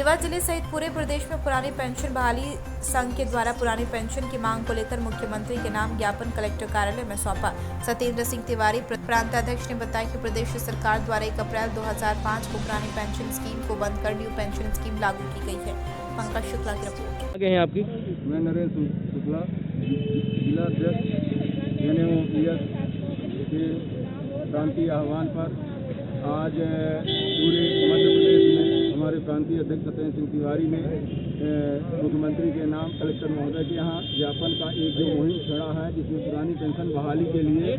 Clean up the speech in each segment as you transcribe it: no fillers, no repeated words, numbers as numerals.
देवास जिले सहित पूरे प्रदेश में पुरानी पेंशन बहाली संघ के द्वारा पुरानी पेंशन की मांग को लेकर मुख्यमंत्री के नाम ज्ञापन कलेक्टर कार्यालय में सौंपा। सत्येंद्र सिंह तिवारी प्रांताध्यक्ष ने बताया कि प्रदेश सरकार द्वारा 1 अप्रैल 2005 को पुरानी पेंशन स्कीम को बंद कर न्यू पेंशन स्कीम लागू की गई है। पंकज शुक्ला की रिपोर्ट। आगे हैं आपकी। मैं नरेंद्र शुक्ला, जिला अध्यक्ष NMOPS के प्रांतीय आह्वान पर आज पूरे मध्य प्रदेश में हमारे प्रांतीय अध्यक्ष सत्येंद्र सिंह तिवारी ने मुख्यमंत्री के नाम कलेक्टर महोदय के यहाँ ज्ञापन का एक जो मुहिम छेड़ा है, जिसमें पुरानी पेंशन बहाली के लिए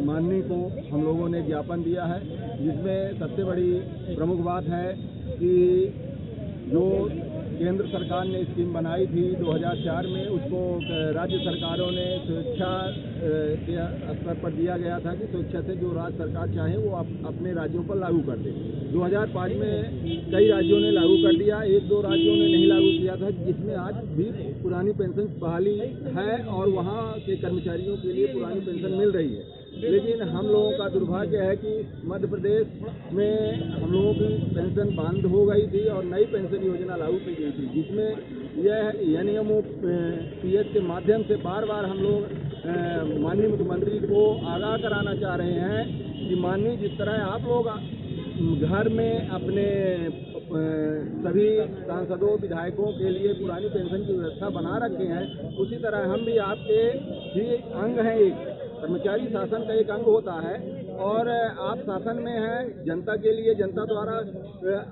माननीय को हम लोगों ने ज्ञापन दिया है, जिसमें सबसे बड़ी प्रमुख बात है कि जो केंद्र सरकार ने स्कीम बनाई थी 2004 में, उसको राज्य सरकारों ने स्वेच्छा के स्तर पर दिया गया था कि स्वेच्छा से जो राज्य सरकार चाहे वो अपने राज्यों पर लागू कर दे। 2005 में कई राज्यों ने लागू कर दिया, 1-2 राज्यों ने नहीं लागू किया था, जिसमें आज भी पुरानी पेंशन बहाली है और वहाँ के कर्मचारियों के लिए पुरानी पेंशन मिल रही है। लेकिन हम लोगों का दुर्भाग्य है कि मध्य प्रदेश में हम लोगों की पेंशन बंद हो गई थी और नई पेंशन योजना लागू की गई थी, जिसमें यह NMOPS के माध्यम से बार बार हम लोग माननीय मुख्यमंत्री को आगाह कराना चाह रहे हैं कि माननीय, जिस तरह आप लोग घर में अपने सभी सांसदों विधायकों के लिए पुरानी पेंशन की व्यवस्था बना रखे हैं, उसी तरह हम भी आपके ही अंग हैं। एक कर्मचारी शासन का एक अंग होता है और आप शासन में हैं, जनता के लिए, जनता द्वारा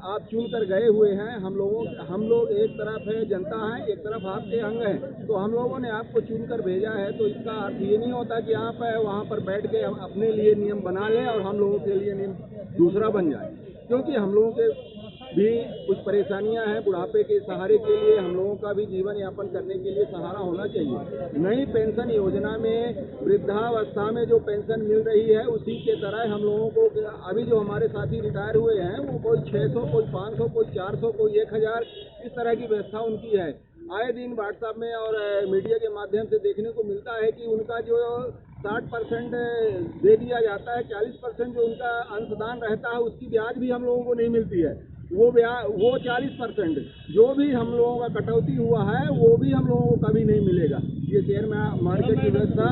आप चुन कर गए हुए हैं। हम लोग एक तरफ है जनता है, एक तरफ आपके अंग हैं, तो हम लोगों ने आपको चुन कर भेजा है। तो इसका अर्थ ये नहीं होता कि आप वहाँ पर बैठ के अपने लिए नियम बना लें और हम लोगों के लिए नियम दूसरा बन जाए, क्योंकि हम लोगों के भी कुछ परेशानियां हैं। बुढ़ापे के सहारे के लिए हम लोगों का भी जीवन यापन करने के लिए सहारा होना चाहिए। नई पेंशन योजना में वृद्धावस्था में जो पेंशन मिल रही है, उसी के तरह हम लोगों को अभी जो हमारे साथी रिटायर हुए हैं, वो कोई 600, कोई 500, कोई 400, कोई 1000, इस तरह की व्यवस्था उनकी है। आए दिन व्हाट्सएप में और मीडिया के माध्यम से देखने को मिलता है कि उनका जो 60% दे दिया जाता है, 40% जो उनका अंशदान रहता है, उसकी ब्याज भी हम लोगों को नहीं मिलती है। वो 40% जो भी हम लोगों का कटौती हुआ है, वो भी हम लोगों को कभी नहीं मिलेगा। ये शेयर मार्केट की व्यवस्था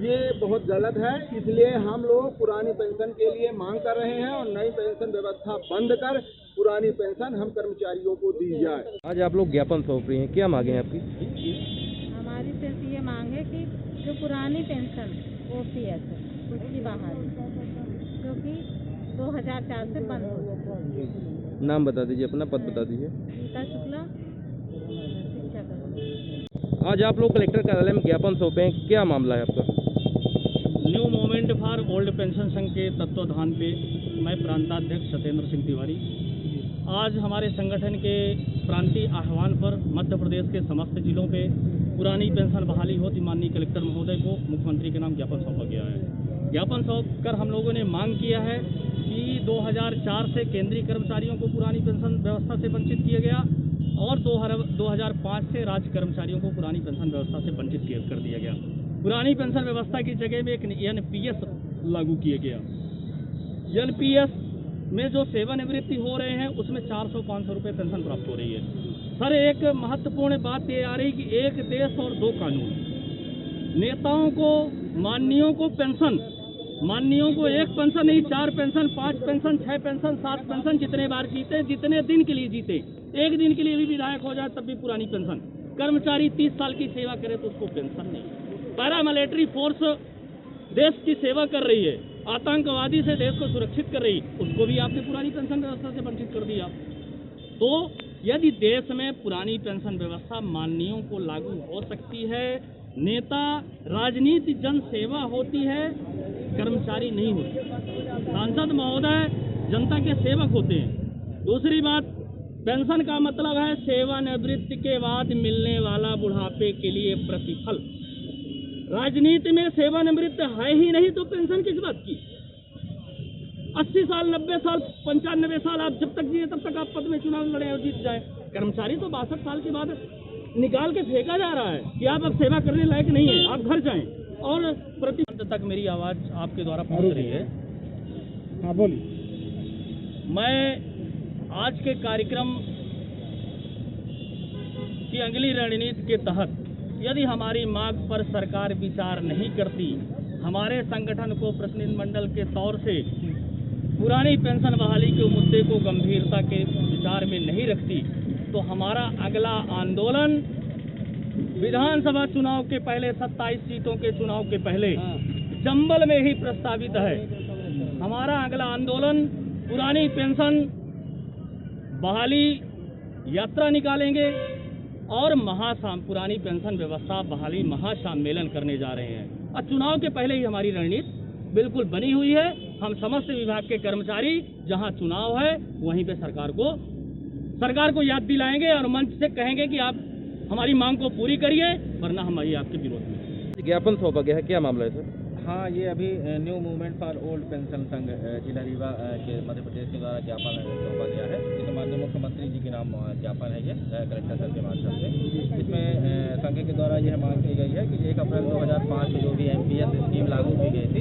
ये बहुत गलत है, इसलिए हम लोग पुरानी पेंशन के लिए मांग कर रहे हैं और नई पेंशन व्यवस्था बंद कर पुरानी पेंशन हम कर्मचारियों को दी जाए। आज आप लोग ज्ञापन सौंप रही हैं, क्या मांगे हैं आपकी? हमारी सिर्फ ये मांग है कि जो पुरानी पेंशन OPS है उसकी बहाली, क्योंकि 2004 से बंद हो गई। नाम बता दीजिए, अपना पद बता दीजिए। गीता शुक्ला, शिक्षक। आज आप लोग कलेक्टर कार्यालय में ज्ञापन सौंपे हैं, क्या मामला है आपका? New movement for old pension संघ के तत्वाधान पे मैं प्रांताध्यक्ष सत्येंद्र सिंह तिवारी आज हमारे संगठन के प्रांतीय आह्वान पर मध्य प्रदेश के समस्त जिलों पे पुरानी पेंशन बहाली होती माननीय कलेक्टर महोदय को मुख्यमंत्री के नाम ज्ञापन सौंपा गया है। ज्ञापन सौंप कर हम लोगों ने मांग किया है कि 2004 से केंद्रीय कर्मचारियों को पुरानी पेंशन व्यवस्था से वंचित किया गया और 2005 से राज्य कर्मचारियों को पुरानी पेंशन व्यवस्था से वंचित कर दिया गया। पुरानी पेंशन व्यवस्था की जगह में एक NPS लागू किया गया। NPS में जो सेवानिवृत्ति हो रहे हैं, उसमें 400-500 रुपये पेंशन प्राप्त हो रही है। सर, एक महत्वपूर्ण बात ये आ रही कि एक देश और 2 कानून। नेताओं को, माननीयों को पेंशन, माननीयों को 1 पेंशन नहीं, 4 पेंशन, 5 पेंशन, 6 पेंशन, 7 पेंशन, जितने बार जीते, जितने दिन के लिए जीते। 1 दिन के लिए भी विधायक हो जाए तब भी पुरानी पेंशन। कर्मचारी 30 साल की सेवा करे तो उसको पेंशन नहीं। पैरामिलिट्री फोर्स देश की सेवा कर रही है, आतंकवादी से देश को सुरक्षित कर रही, उसको भी आपने पुरानी पेंशन व्यवस्था से वंचित कर दिया। तो यदि देश में पुरानी पेंशन व्यवस्था माननीयों को लागू हो सकती है, नेता राजनीति जन सेवा होती है, कर्मचारी नहीं होते। सांसद महोदय जनता के सेवक होते हैं। दूसरी बात, पेंशन का मतलब है सेवानिवृत्ति के बाद मिलने वाला बुढ़ापे के लिए प्रतिफल। राजनीति में सेवानिवृत्त है ही नहीं तो पेंशन किस बात की? 80 साल, 90 साल, 95 साल आप जब तक जिए तब तक आप पद में चुनाव लड़े और जीत जाए। कर्मचारी तो 62 साल के बाद निकाल के फेंका जा रहा है कि आप अब सेवा करने लायक नहीं है, आप घर जाएं। और प्रति अंत तक मेरी आवाज आपके द्वारा पहुंच रही है। हाँ बोलिए। मैं आज के कार्यक्रम की अगली रणनीति के तहत यदि हमारी मांग पर सरकार विचार नहीं करती, हमारे संगठन को प्रतिनिधिमंडल के तौर से पुरानी पेंशन बहाली के मुद्दे को गंभीरता के विचार में नहीं रखती, तो हमारा अगला आंदोलन विधानसभा चुनाव के पहले 27 सीटों के चुनाव के पहले चंबल में ही प्रस्तावित है। हमारा अगला आंदोलन पुरानी पेंशन बहाली यात्रा निकालेंगे और पुरानी पेंशन व्यवस्था बहाली महासम्मेलन करने जा रहे हैं। और चुनाव के पहले ही हमारी रणनीति बिल्कुल बनी हुई है। हम समस्त विभाग के कर्मचारी जहां चुनाव है वहीं पे सरकार को याद दिलाएंगे और मंच से कहेंगे कि आप हमारी मांग को पूरी करिए, वरना हम वही आपके विरोध में। ज्ञापन सौंपा गया है, क्या मामला है सर? हाँ, ये अभी new movement for old pension संघ जिला रीवा के मध्य प्रदेश के द्वारा ज्ञापन सौंपा गया है। इसमें माननीय मुख्यमंत्री जी के नाम ज्ञापन है, ये कलेक्टर सर के माध्यम से। इसमें संघ के द्वारा यह मांग की गई है कि 1 अप्रैल 2005 में जो भी एनपीएस स्कीम लागू की गई थी,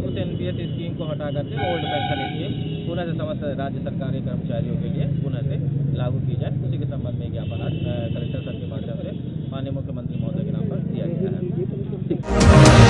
उस एनपीएस स्कीम को हटा करके ओल्ड पेंशन स्कीम पुनः से समस्त राज्य सरकारी कर्मचारियों के लिए पुनः से लागू की जाए। उसी के संबंध में ज्ञापन आज कलेक्टर सर के माध्यम से माननीय मुख्यमंत्री महोदय के नाम पर दिया गया है।